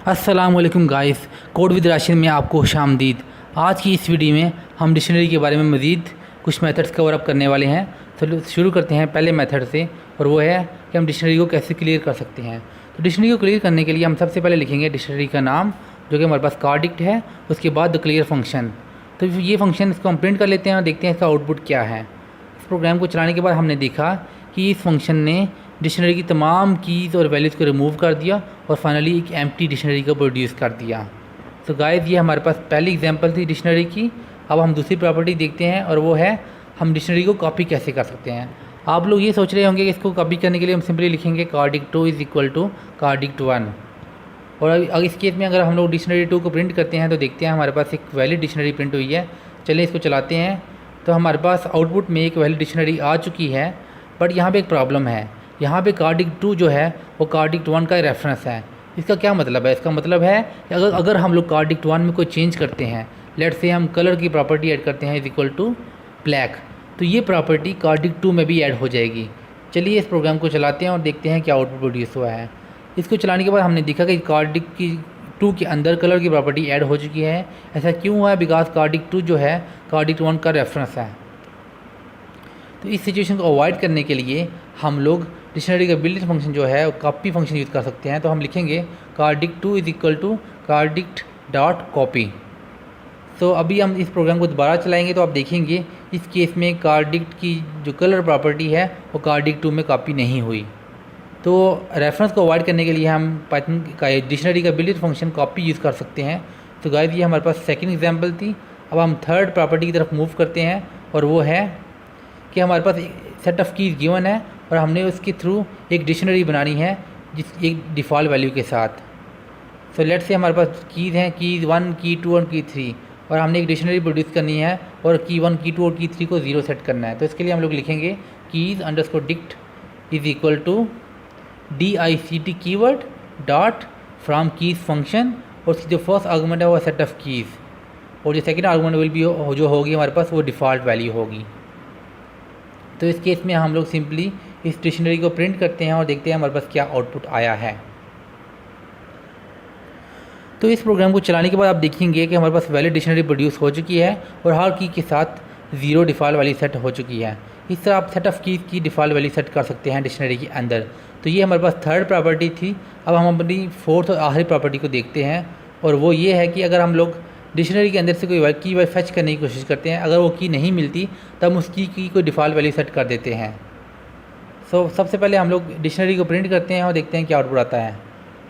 अस्सलामुअलैकुम guys, code with Rashid में आपको खुशामदीद। आज की इस वीडियो में हम डिक्शनरी के बारे में मज़ीद कुछ मेथड्स कवर अप करने वाले हैं। तो शुरू करते हैं पहले मेथड से, और वो है कि हम डिक्शनरी को कैसे क्लियर कर सकते हैं। तो डिक्शनरी को क्लियर करने के लिए हम सबसे पहले लिखेंगे डिक्शनरी का नाम, जो कि हमारे पास कार्डिक्ट है। उसके बाद द क्लियर फंक्शन। तो ये फंक्शन इसको हम प्रिंट कर लेते हैं और देखते हैं इसका आउटपुट क्या है। इस प्रोग्राम को चलाने के बाद हमने देखा कि इस फंक्शन ने डिक्शनरी की तमाम कीज़ और वैल्यूज़ को रिमूव कर दिया और फाइनली एक एम्प्टी डिक्शनरी को प्रोड्यूस कर दिया। तो गाइस, ये हमारे पास पहली एग्जांपल थी डिक्शनरी की। अब हम दूसरी प्रॉपर्टी देखते हैं, और वो है हम डिक्शनरी को कॉपी कैसे कर सकते हैं। आप लोग ये सोच रहे होंगे कि इसको कॉपी करने के लिए हम सिंपली लिखेंगे कार्डिक्ट2 इज़ इक्वल टू कार्डिक्ट1। और अगर इस केस में अगर हम लोग डिक्शनरी 2 को प्रिंट करते हैं तो देखते हैं हमारे पास एक वैलिड डिक्शनरी प्रिंट हुई है। चलिए इसको चलाते हैं। तो हमारे पास आउटपुट में एक वैलिड डिक्शनरी आ चुकी है, बट यहाँ पे एक प्रॉब्लम है। यहाँ पे कार्डिक्ट2 जो है वो कार्डिक्ट1 का रेफरेंस है। इसका क्या मतलब है? इसका मतलब है कि अगर हम लोग कार्डिक्ट1 में कोई चेंज करते हैं, लेट से हम कलर की प्रॉपर्टी ऐड करते हैं इज इक्वल टू ब्लैक, तो ये प्रॉपर्टी कार्डिक्ट2 में भी ऐड हो जाएगी। चलिए इस प्रोग्राम को चलाते हैं और देखते हैं क्या आउटपुट प्रोड्यूस हुआ है। इसको चलाने के बाद हमने देखा कि कार्डिक्ट2 के अंदर कलर की प्रॉपर्टी ऐड हो चुकी है। ऐसा क्यों हुआ है? बिकॉज कार्डिक्ट2 जो है कार्डिक्ट1 का रेफरेंस है। तो इस सिचुएशन को अवॉइड करने के लिए हम लोग डिक्शनरी का बिल्ट फंक्शन जो है वो कॉपी फंक्शन यूज़ कर सकते हैं। तो हम लिखेंगे कार्डिक्ट2 is equal to card dict dot copy. तो अभी हम इस प्रोग्राम को दोबारा चलाएंगे तो आप देखेंगे इस केस में कार्डिक्ट की जो कलर प्रॉपर्टी है वो कार्डिक्ट2 में कॉपी नहीं हुई। तो रेफरेंस को अवॉइड करने के लिए हम पाइथन का डिक्शनरी का बिल्ट फंक्शन कॉपी यूज़ कर सकते हैं। तो गाइस, ये हमारे पास सेकेंड एग्जाम्पल थी। अब हम थर्ड प्रॉपर्टी की तरफ मूव करते हैं, और वो है कि हमारे पास एक सेट ऑफ कीज़ गिवन है और हमने उसके थ्रू एक डिक्शनरी बनानी है जिस एक डिफ़ॉल्ट वैल्यू के साथ। सो लेट से हमारे पास कीज़ हैं कीज़ 1, की 2 और की 3, और हमने एक डिक्शनरी प्रोड्यूस करनी है और की 1, की 2 और की 3 को 0 सेट करना है। तो इसके लिए हम लोग लिखेंगे keys underscore dict is equal to DICT keyword dot from keys function, और उसकी जो फर्स्ट आर्गूमेंट है वो सेट ऑफ कीज़, और जो सेकेंड आर्गूमेंट विल बी जो होगी हमारे पास वो डिफ़ॉल्ट वैल्यू होगी। तो इस केस में हम लोग सिंपली इस डिक्शनरी को प्रिंट करते हैं और देखते हैं हमारे पास क्या आउटपुट आया है। तो इस प्रोग्राम को चलाने के बाद आप देखेंगे कि हमारे पास वैलिड डिक्शनरी प्रोड्यूस हो चुकी है और हर की के साथ 0 डिफ़ॉल्ट वैल्यू सेट हो चुकी है। इस तरह आप सेट ऑफ कीज़ की डिफ़ॉल्ट वैल्यू सेट कर सकते हैं डिक्शनरी के अंदर। तो ये हमारे पास थर्ड प्रॉपर्टी थी। अब हम अपनी फोर्थ और आखिरी प्रॉपर्टी को देखते हैं, और वो ये है कि अगर हम लोग डिक्शनरी के अंदर से कोई की फेच करने की कोशिश करते हैं, अगर वो की नहीं मिलती तब हम उस की कोई डिफ़ॉल्ट वैल्यू सेट कर देते हैं। सबसे पहले हम लोग डिक्शनरी को प्रिंट करते हैं और देखते हैं क्या आउटपुट आता है।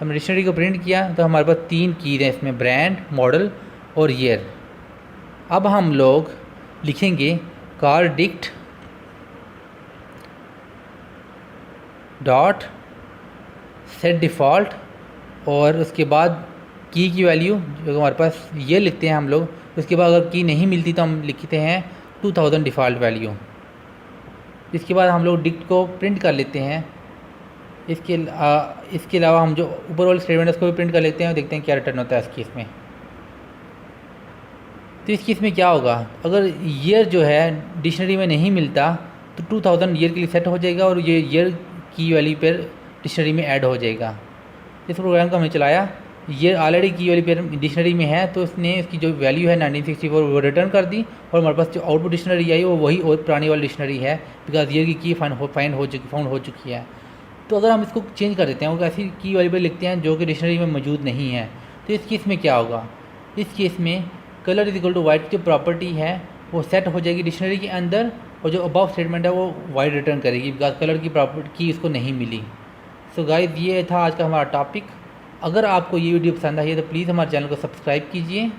हमने डिक्शनरी को प्रिंट किया तो हमारे पास 3 कीज़ हैं इसमें, ब्रांड, मॉडल और ईयर। अब हम लोग लिखेंगे कार्डिक्ट डॉट सेट डिफ़ॉल्ट, और उसके बाद की वैल्यू जो हमारे पास ये लिखते हैं हम लोग। उसके बाद अगर की नहीं मिलती तो हम लिखते हैं 2000 डिफ़ॉल्ट वैल्यू। इसके बाद हम लोग डिक्ट को प्रिंट कर लेते हैं। इसके अलावा हम जो ऊपर वाले स्टेटमेंट उसको भी प्रिंट कर लेते हैं और देखते हैं क्या रिटर्न होता है इस केस में। तो इस केस में क्या होगा? अगर ईयर जो है डिक्शनरी में नहीं मिलता तो 2000 ईयर के लिए सेट हो जाएगा और ये ईयर की वैल्यू पर डिक्शनरी में ऐड हो जाएगा। इस प्रोग्राम को हमने चलाया, ये ऑलरेडी की वाली पेयर डिक्शनरी में है, तो इसने इसकी जो वैल्यू है 1964 वो रिटर्न कर दी, और हमारे पास जो आउटपुट डिक्शनरी आई वो वही और पुरानी वाली डिक्शनरी है, बिकॉज ईयर की फाउंड हो चुकी है। तो अगर हम इसको चेंज कर देते हैं, वो ऐसी की वाली पेयर लिखते हैं जो कि डिक्शनरी में मौजूद नहीं है, तो इस केस में क्या होगा? इस केस में colour is equal to white की जो प्रॉपर्टी है वो सेट हो जाएगी डिक्शनरी के अंदर, और जो अबव स्टेटमेंट है वो वाइट रिटर्न करेगी बिकॉज कलर की प्रॉपर्टी की इसको नहीं मिली। सो गाइस, ये था आज का हमारा टॉपिक। अगर आपको ये वीडियो पसंद आई है तो प्लीज़ हमारे चैनल को सब्सक्राइब कीजिए।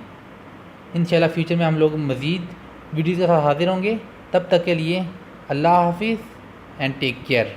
इंशाल्लाह फ्यूचर में हम लोग मज़ीद वीडियोज़ के साथ हाजिर होंगे। तब तक के लिए अल्लाह हाफिज़ एंड टेक केयर।